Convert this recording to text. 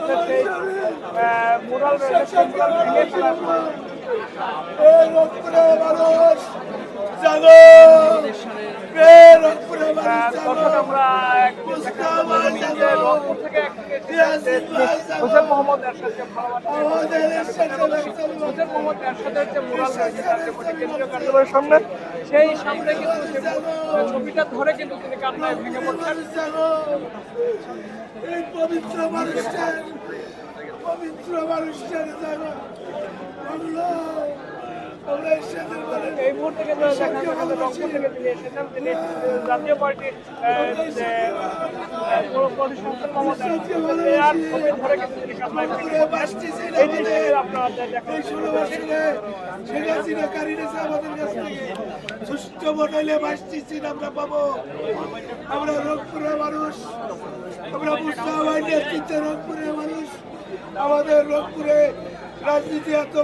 রয়েছে সেই মুরাল রয়েছে সেই মুরাল ভেঙে ফেলার দর্শক আমরা রংপুর থেকে হোসেন মোহাম্মদ এরশাদকে হোসেন মোহাম্মদ এরশাদের যে মুরাল রয়েছে কেন্দ্রীয় কার্যালয়ের সামনে সেই সামনে কিন্তু ছবিটা ধরে কিন্তু তিনি কান্নায় ভেঙে পড়ছেন। পবিত্র মানুষের এই মুহূর্তে কিন্তু রংপুর থেকে তিনি এসেছেন। তিনি জাতীয় পার্টির সংসদ মোহাম্মদ ছবি ধরে কিন্তু তিনি কান্নায় ভেঙে পড়ছেন। এই জিনিসটা আপনারা সুষ্ঠু মডেলে বাঁচতেছি আমরা পাবো। আমরা রংপুরের মানুষ, আমরা মুস্তাফার নেতৃত্বে রংপুরের মানুষ। আমাদের রংপুরে রাজনীতি এত